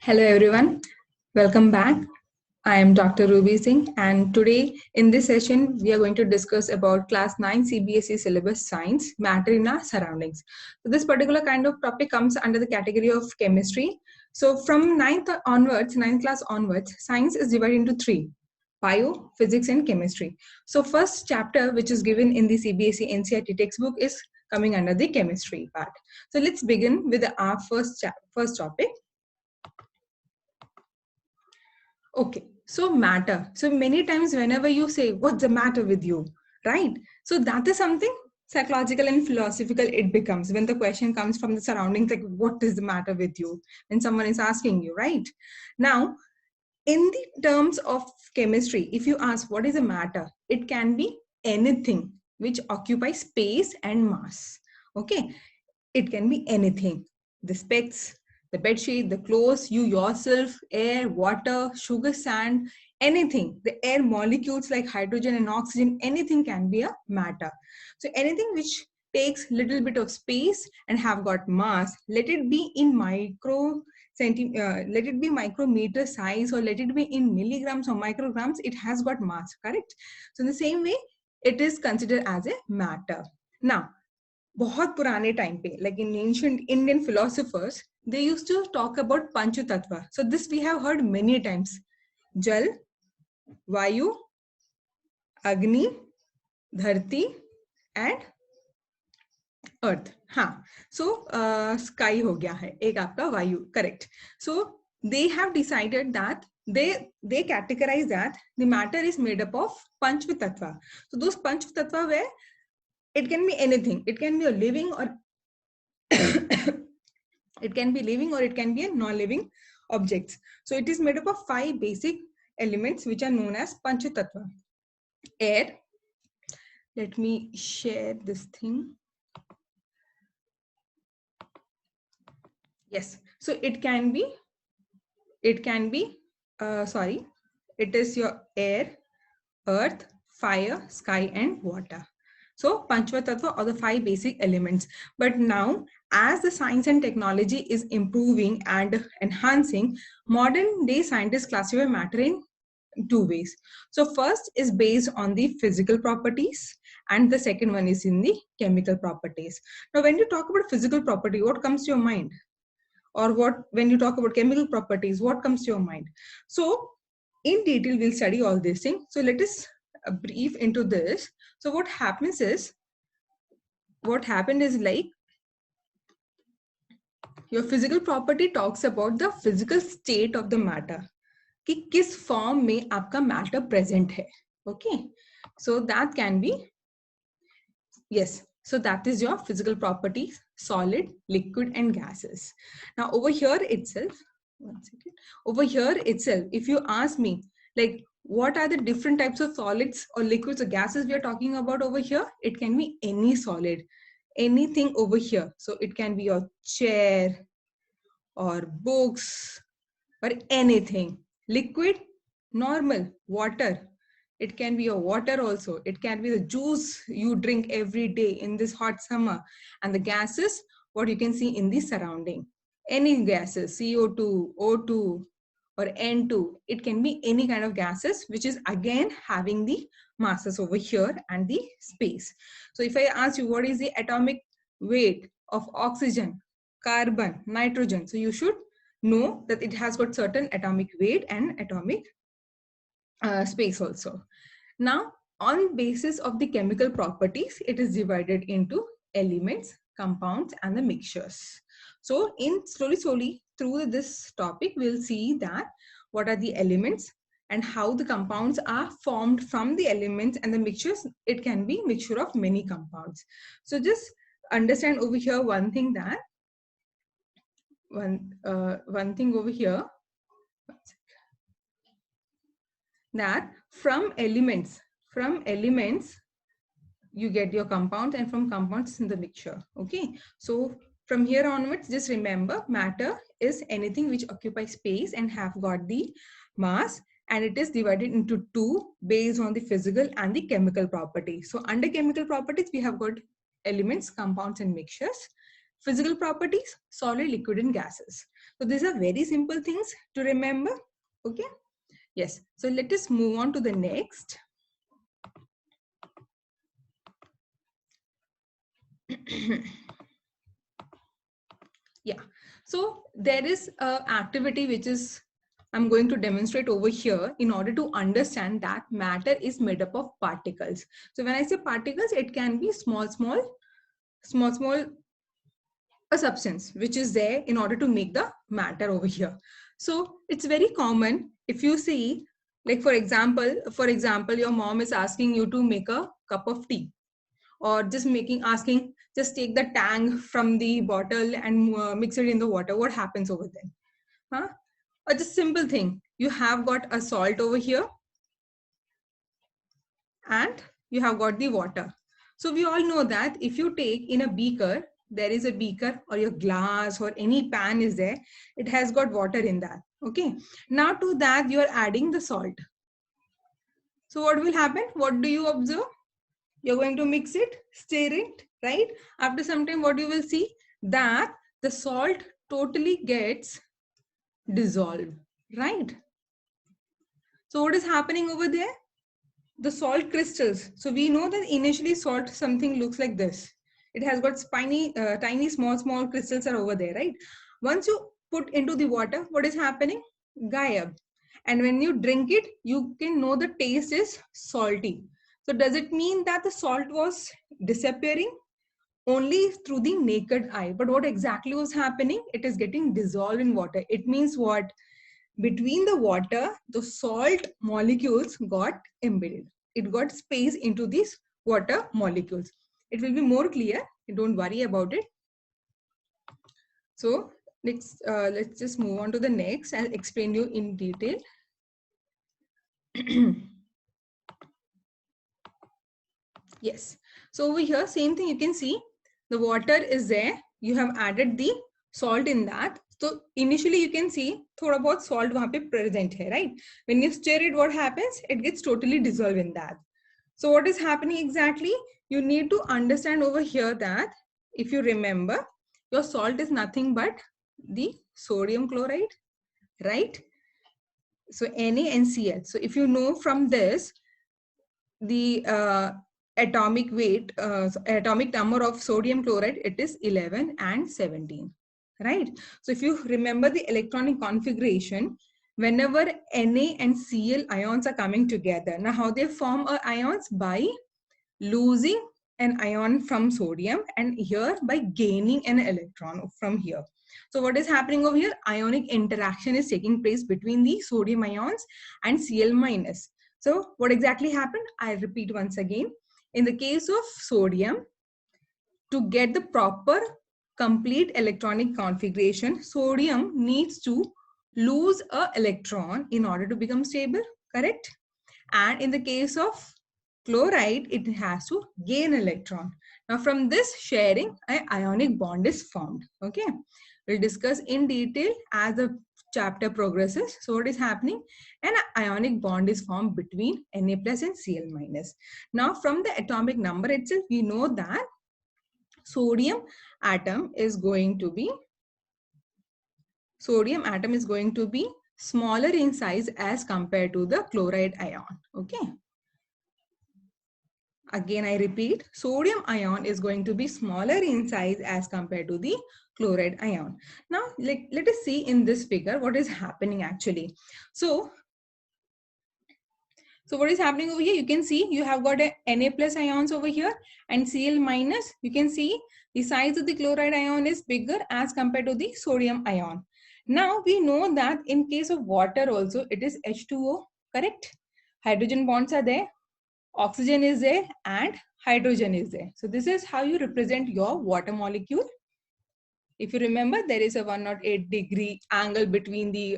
Hello everyone, welcome back. I am Dr. Ruby Singh and today in this session we are going to discuss about class 9 CBSE syllabus science, matter in our surroundings. So this particular kind of topic comes under the category of chemistry. So from 9th class onwards, science is divided into three: bio, physics and chemistry. So first chapter which is given in the CBSE NCERT textbook is coming under the chemistry part. So let's begin with our first topic. Okay, so matter. So many times whenever you say, what's the matter with you, right? So that is something psychological and philosophical it becomes when the question comes from the surroundings, like what is the matter with you? When someone is asking you, right? Now, in the terms of chemistry, if you ask what is a matter, it can be anything which occupies space and mass. Okay, it can be anything. The specs, the bed sheet, the clothes, you yourself, air, water, sugar, sand, anything. The air molecules like hydrogen and oxygen, anything can be a matter. So anything which takes little bit of space and have got mass, let it be in let it be micrometer size or let it be in milligrams or micrograms, it has got mass, correct? So in the same way, it is considered as a matter. Now, बहुत पुराने time पे, like in ancient Indian philosophers, they used to talk about panch tattva. So this we have heard many times: jal, vayu, agni, dharti and earth. हाँ, so sky हो गया है, एक आपका वायु, correct. So they have decided that they categorize that the matter is made up of panch tattva. So those panch tattva where it can be anything, it can be a living or it can be living or it can be a non-living objects. So it is made up of 5 basic elements which are known as Panchatattva. Air. Let me share this thing. Yes. So it can be, it is your air, earth, fire, sky and water. So Panchatattva are the 5 basic elements. But now, as the science and technology is improving and enhancing, modern day scientists classify matter in 2 ways. So first is based on the physical properties and the second one is in the chemical properties. Now when you talk about physical property, what comes to your mind? Or when you talk about chemical properties, what comes to your mind? So in detail, we'll study all these things. So let us brief into this. So what happened is like your physical property talks about the physical state of the matter. कि किस form में आपका matter present है. Okay. So that can be, yes. So that is your physical properties: solid, liquid and gases. Now over here itself, one second. Over here itself, if you ask me, like, what are the different types of solids or liquids or gases we are talking about over here? It can be any solid, anything over here. So it can be your chair or books or anything. Liquid, normal, water. It can be your water also. It can be the juice you drink every day in this hot summer. And the gases, what you can see in the surrounding. Any gases, CO2, O2 or N2. It can be any kind of gases, which is again having the masses over here and the space. So if I ask you what is the atomic weight of oxygen, carbon, nitrogen, so you should know that it has got certain atomic weight and atomic space also. Now, on basis of the chemical properties, it is divided into elements, compounds, and the mixtures. So, in slowly through this topic, we'll see that what are the elements and how the compounds are formed from the elements and the mixtures. It can be mixture of many compounds. So, just understand over here one thing that one thing over here, that from elements you get your compounds and from compounds in the mixture. Okay, so from here onwards, just remember matter is anything which occupies space and have got the mass, and it is divided into 2 based on the physical and the chemical properties. So under chemical properties, we have got elements, compounds and mixtures. Physical properties: solid, liquid and gases. So these are very simple things to remember. Okay. Yes. So let us move on to the next. Yeah. So there is a activity which is I'm going to demonstrate over here in order to understand that matter is made up of particles. So when I say particles, it can be small a substance which is there in order to make the matter over here. So it's very common if you see, like for example, your mom is asking you to make a cup of tea, or just asking, just take the tang from the bottle and mix it in the water. What happens over there? Huh? Or just simple thing. You have got a salt over here and you have got the water. So we all know that if you take in a beaker, there is a beaker or your glass or any pan is there, it has got water in that. Okay. Now to that you are adding the salt. So what will happen? What do you observe? You're going to mix it, stir it, right? After some time, what you will see? That the salt totally gets dissolved, right? So what is happening over there? The salt crystals. So we know that initially salt something looks like this. It has got tiny small crystals are over there, right? Once you put into the water, what is happening? Gayab. And when you drink it, you can know the taste is salty. So does it mean that the salt was disappearing? Only through the naked eye. But what exactly was happening? It is getting dissolved in water. It means what? Between the water, the salt molecules got embedded. It got space into these water molecules. It will be more clear. Don't worry about it. So let's just move on to the next. I'll explain you in detail. Yes. So over here, same thing you can see. The water is there. You have added the salt in that. So initially you can see thoda bahut salt wahan pe present hai, right? When you stir it, what happens? It gets totally dissolved in that. So what is happening exactly? You need to understand over here that if you remember, your salt is nothing but the sodium chloride, right? So NaNCl. So if you know from this, the atomic weight, atomic number of sodium chloride, it is 11 and 17, right? So if you remember the electronic configuration, whenever Na and Cl ions are coming together, now how they form ions? By losing an ion from sodium, and here by gaining an electron from here. So what is happening over here? Ionic interaction is taking place between the sodium ions and Cl minus. So what exactly happened? I repeat once again. In the case of sodium, to get the proper complete electronic configuration, sodium needs to lose an electron in order to become stable, correct? And in the case of chloride, it has to gain electron. Now from this sharing, an ionic bond is formed. Okay, we'll discuss in detail as the chapter progresses. So what is happening? An ionic bond is formed between Na plus and Cl minus. Now from the atomic number itself, we know that sodium atom is going to be smaller in size as compared to the chloride ion. Okay. Again, I repeat, sodium ion is going to be smaller in size as compared to the chloride ion. Now, let us see in this figure what is happening actually. So what is happening over here? You can see you have got a Na plus ions over here and Cl minus. You can see the size of the chloride ion is bigger as compared to the sodium ion. Now, we know that in case of water also, it is H2O, correct? Hydrogen bonds are there. Oxygen is there and hydrogen is there. So this is how you represent your water molecule. If you remember, there is a 108-degree angle between the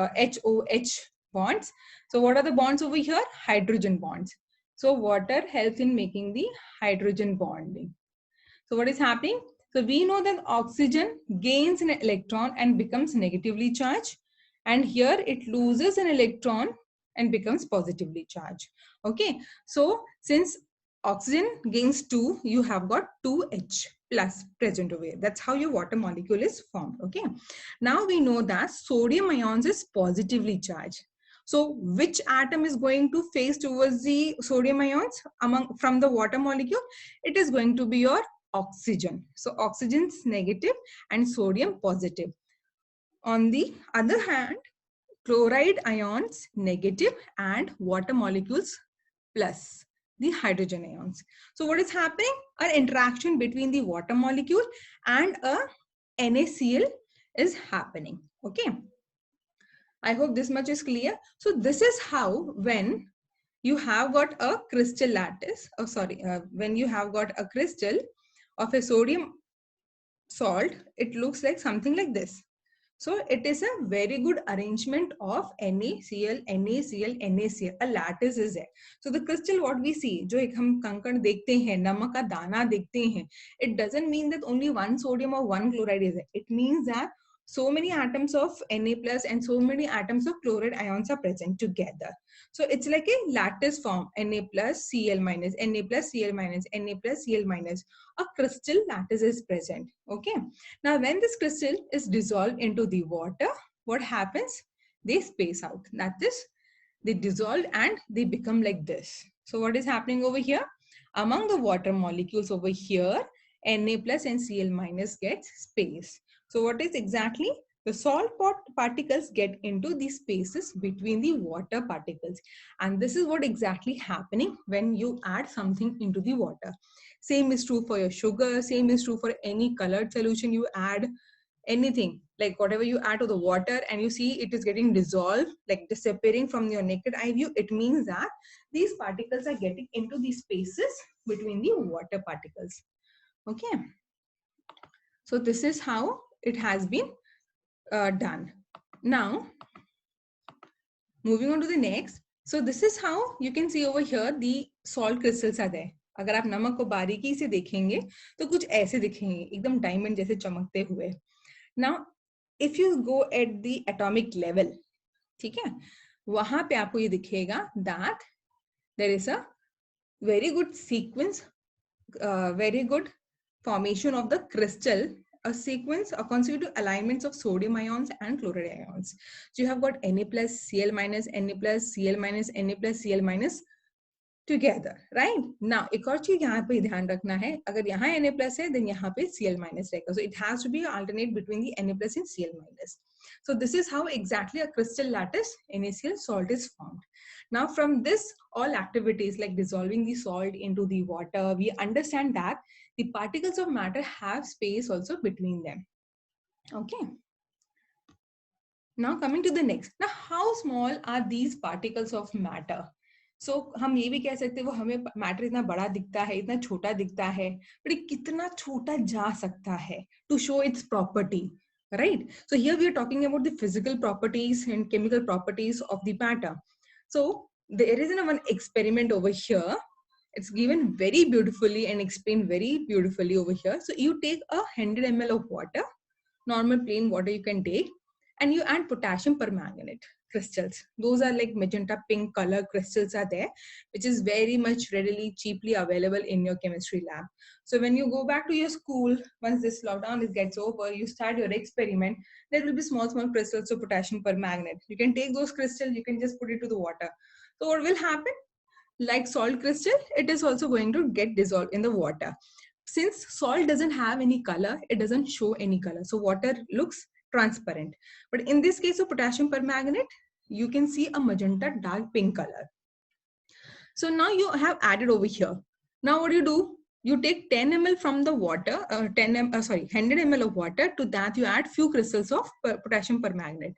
HOH bonds. So what are the bonds over here? Hydrogen bonds. So water helps in making the hydrogen bonding. So what is happening? So we know that oxygen gains an electron and becomes negatively charged. And here it loses an electron and becomes positively charged. Okay. So since oxygen gains 2, you have got 2H plus present over here. That's how your water molecule is formed. Okay. Now we know that sodium ions is positively charged. So which atom is going to face towards the sodium ions from the water molecule? It is going to be your oxygen. So oxygen's negative and sodium positive. On the other hand, chloride ions negative and water molecules plus the hydrogen ions. So what is happening? An interaction between the water molecule and a NaCl is happening. Okay. I hope this much is clear. So this is how when you have got a crystal lattice, when you have got a crystal of a sodium salt, it looks like something like this. So it is a very good arrangement of NaCl, NaCl, NaCl. A lattice is there. So the crystal what we see, जो एक हम कंकड़ देखते हैं, नमक का दाना देखते हैं, it doesn't mean that only one sodium or one chloride is there. It means that so many atoms of Na plus and so many atoms of chloride ions are present together. So it's like a lattice form, Na plus, Cl minus, Na plus, Cl minus, Na plus, Cl minus. A crystal lattice is present. Okay. Now, when this crystal is dissolved into the water, what happens? They space out. That is, they dissolve and they become like this. So what is happening over here? Among the water molecules over here, Na plus and Cl minus gets space. So what is exactly? The salt particles get into the spaces between the water particles. And this is what exactly happening when you add something into the water. Same is true for your sugar. Same is true for any colored solution you add. Anything like whatever you add to the water and you see it is getting dissolved, like disappearing from your naked eye view, it means that these particles are getting into the spaces between the water particles. Okay. So this is how it has been done. Now, moving on to the next. So this is how you can see over here the salt crystals are there. अगर आप नमक को बारीकी से देखेंगे तो कुछ ऐसे दिखेंगे, एकदम डायमंड जैसे चमकते हुए. Now, if you go at the atomic level, ठीक है, वहां पे आपको ये दिखेगा that there is a very good sequence, very good formation of the crystal, a sequence of consecutive alignments of sodium ions and chloride ions. So you have got Na plus, Cl minus, Na plus, Cl minus, Na plus, Cl minus together, right? Now, एक और चीज यहाँ पे ध्यान रखना है, अगर यहाँ Na plus है, then यहाँ पे Cl minus रहेगा. So it has to be alternate between the Na plus and Cl minus. So this is how exactly a crystal lattice NaCl salt is formed. Now, from this all activities like dissolving the salt into the water, we understand that the particles of matter have space also between them. Okay. Now coming to the next. Now, how small are these particles of matter? So हम ये भी कह सकते हैं वो हमें matter इतना बड़ा दिखता है, इतना छोटा दिखता है, but कितना छोटा जा सकता है to show its property, right? So here we are talking about the physical properties and chemical properties of the matter. So there is one experiment over here. It's given very beautifully and explained very beautifully over here. So you take 100 ml of water, normal plain water you can take, and you add potassium permanganate crystals. Those are like magenta pink color crystals are there, which is very much readily, cheaply available in your chemistry lab. So when you go back to your school, once this lockdown gets over, you start your experiment, there will be small crystals of potassium permanganate. You can take those crystals, you can just put it to the water. So what will happen? Like salt crystal, it is also going to get dissolved in the water. Since salt doesn't have any color, it doesn't show any color. So water looks transparent. But in this case of potassium permanganate, you can see a magenta dark pink color. So now you have added over here. Now what do? You take 10 ml from the water, 100 ml of water. To that you add few crystals of potassium permanganate.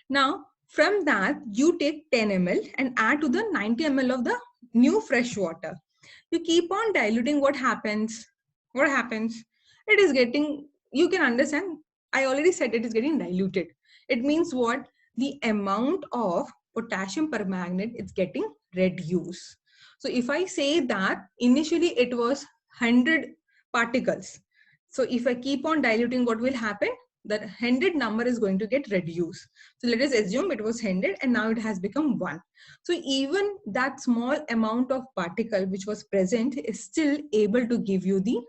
Now from that you take 10 ml and add to the 90 ml of the new fresh water. You keep on diluting. What happens? What happens? It is getting, you can understand, I already said it is getting diluted. It means what? The amount of potassium permanganate is getting reduced. So if I say that initially it was 100 particles. So if I keep on diluting, what will happen? That 100 number is going to get reduced. So let us assume it was 100 and now it has become 1. So even that small amount of particle which was present is still able to give you the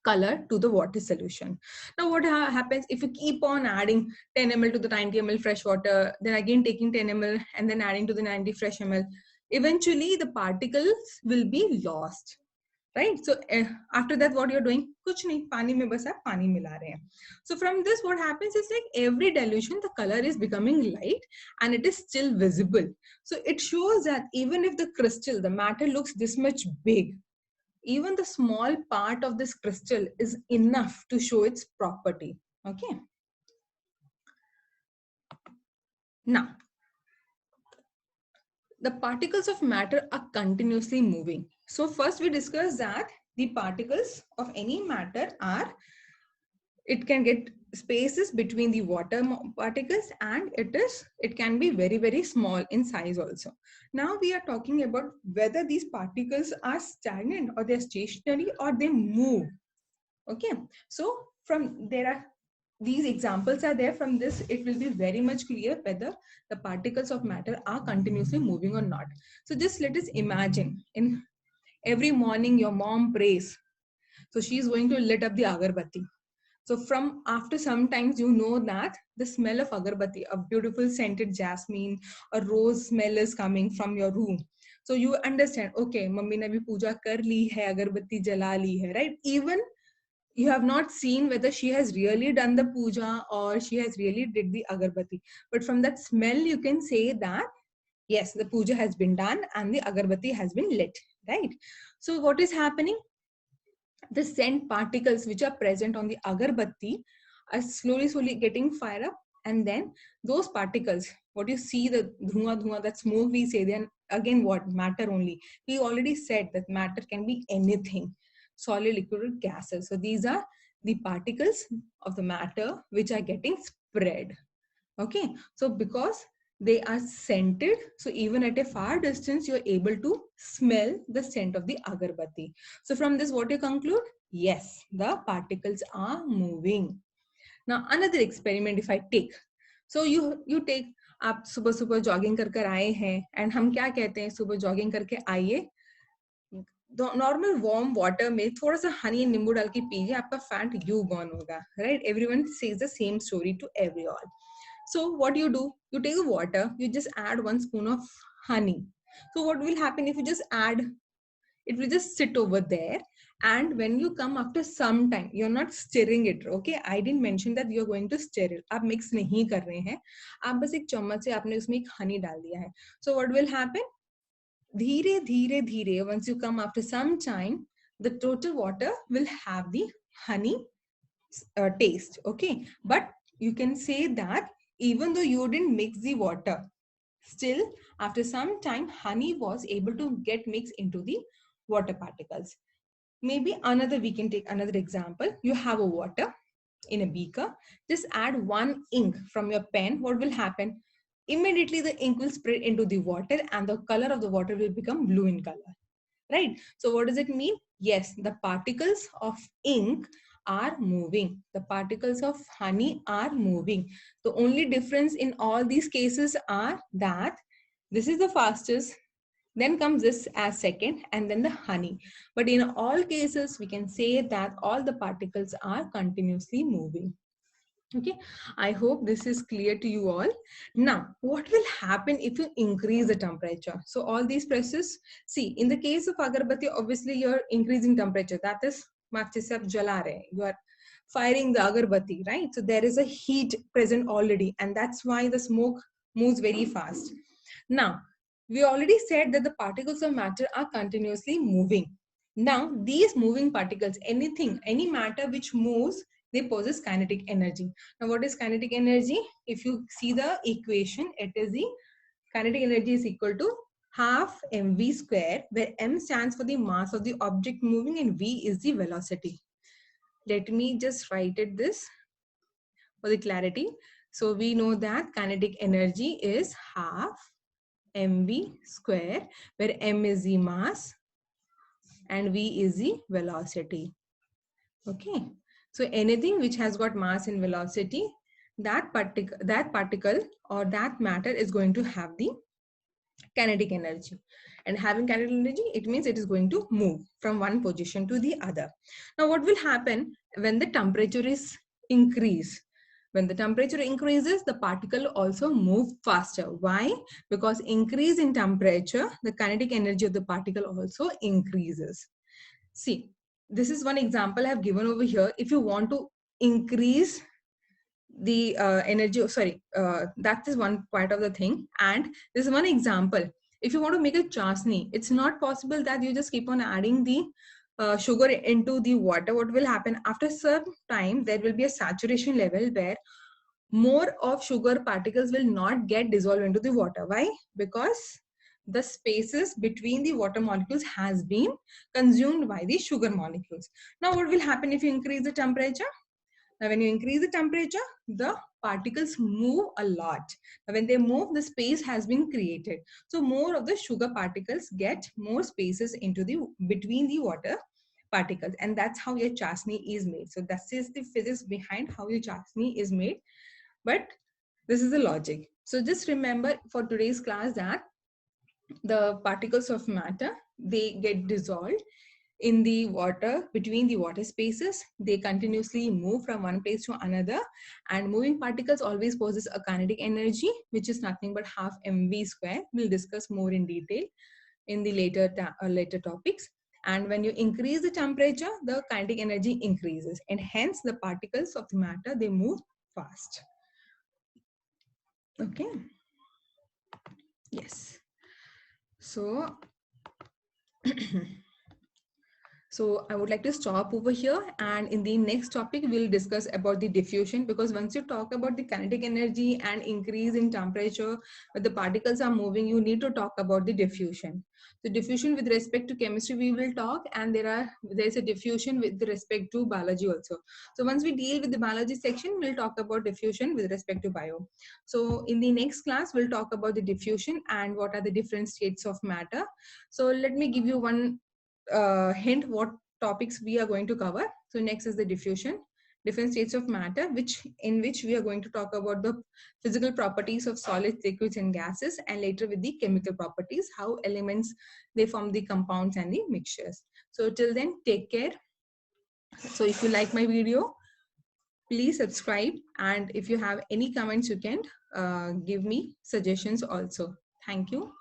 color to the water solution. Now what happens if you keep on adding 10 ml to the 90 ml fresh water, then again taking 10 ml and then adding to the 90 fresh ml, eventually the particles will be lost, right? So after that what you're doing, kuch nahi, pani mein bas aap pani mila rahe hain. So from this what happens is like every dilution the color is becoming light and it is still visible. So it shows that even if the crystal, the matter looks this much big, even the small part of this crystal is enough to show its property. Okay. Now, the particles of matter are continuously moving. So first we discussed that the particles of any matter are, it can get spaces between the water particles, and it can be very, very small in size also. Now we are talking about whether these particles are stagnant or they're stationary or they move. Okay, so from there are these examples are there. From this it will be very much clear whether the particles of matter are continuously moving or not. So just let us imagine, in every morning your mom prays, so she is going to lit up the agarbatti. So from after some times you know that the smell of agarbatti, a beautiful scented jasmine, a rose smell is coming from your room. So you understand, okay, mummy ne bhi puja kar li hai, agarbatti jala li hai, right? Even you have not seen whether she has really done the puja or she has really did the agarbatti, but from that smell you can say that yes, the puja has been done and the agarbatti has been lit, right? So what is happening, the scent particles which are present on the agarbatti are slowly getting fired up, and then those particles, what you see, the dhua, that smoke we say, then again what, matter only. We already said that matter can be anything, solid, liquid, or gases. So these are the particles of the matter which are getting spread. Okay, so because they are scented, so even at a far distance you're able to smell the scent of the agarbatti. So from this what you conclude, yes, the particles are moving. Now another experiment if I take, so you take, आप सुबह सुबह jogging कर कर आए हैं, and हम क्या कहते हैं, सुबह जॉगिंग करके आइए, नॉर्मल वार्म वाटर में थोड़ा सा हनी नींबू डाल के पीजिए, आपका फैट यू बर्न होगा, right? Everyone says the same story to every all. So what you do, you take a water, you just add 1 spoon of honey. So what will happen if you just add, it will just sit over there, and when you come after some time, you're not stirring it. Okay, I didn't mention that you're going to stir it. आप mix नहीं कर रहे हैं, आप बस एक चम्मच से आपने उसमें एक honey डाल दिया है. So what will happen, धीरे धीरे धीरे, once you come after some time, the total water will have the honey taste. Okay, but you can say that even though you didn't mix the water, still after some time honey was able to get mixed into the water particles. Maybe another, we can take another example. You have a water in a beaker, just add 1 ink from your pen. What will happen, immediately the ink will spread into the water and the color of the water will become blue in color, right? So what does it mean? Yes, the particles of ink are moving. The particles of honey are moving. The only difference in all these cases are that this is the fastest, then comes this as second, and then the honey. But in all cases, we can say that all the particles are continuously moving. Okay, I hope this is clear to you all. Now, what will happen if you increase the temperature? So all these processes, see, in the case of agarbatti, obviously you're increasing temperature. That is, you are firing the agarbatti, right? So there is a heat present already, and that's why the smoke moves very fast. Now, we already said that the particles of matter are continuously moving. Now, these moving particles, anything, any matter which moves, they possess kinetic energy. Now, what is kinetic energy? If you see the equation, it is the kinetic energy is equal to half mv square, where m stands for the mass of the object moving and v is the velocity. Let me just write it this for the clarity. So we know that kinetic energy is half mv square, where m is the mass and v is the velocity. Okay, so anything which has got mass and velocity, that particle or that matter is going to have the kinetic energy. And having kinetic energy, it means it is going to move from one position to the other. Now, what will happen when the temperature is increased? When the temperature increases, the particle also move faster. Why? Because increase in temperature, the kinetic energy of the particle also increases. See, this is one example I have given over here. If you want to increase the energy, that is one part of the thing. And this is one example. If you want to make a chasni, it's not possible that you just keep on adding the sugar into the water. What will happen after some time, there will be a saturation level where more of sugar particles will not get dissolved into the water. Why? Because the spaces between the water molecules has been consumed by the sugar molecules. Now what will happen if you increase the temperature? Now, when you increase the temperature, the particles move a lot. Now, when they move, the space has been created. So, more of the sugar particles get more spaces into the between the water particles, and that's how your chasni is made. So, that is the physics behind how your chasni is made. But this is the logic. So, just remember for today's class that the particles of matter, they get dissolved in the water, between the water spaces. They continuously move from one place to another, and moving particles always possess a kinetic energy, which is nothing but half mv square. We'll discuss more in detail in the later topics. And when you increase the temperature, the kinetic energy increases, and hence the particles of the matter, they move fast. Okay. Yes. So So I would like to stop over here, and in the next topic, we'll discuss about the diffusion, because once you talk about the kinetic energy and increase in temperature, but the particles are moving, you need to talk about the diffusion. So diffusion with respect to chemistry, we will talk, and there's a diffusion with respect to biology also. So once we deal with the biology section, we'll talk about diffusion with respect to bio. So in the next class, we'll talk about the diffusion and what are the different states of matter. So let me give you one hint what topics we are going to cover. So next is the diffusion, different states of matter, in which we are going to talk about the physical properties of solids, liquids, and gases, and later with the chemical properties, how elements, they form the compounds and the mixtures. So till then, take care. So if you like my video, please subscribe, and if you have any comments, you can give me suggestions also. Thank you.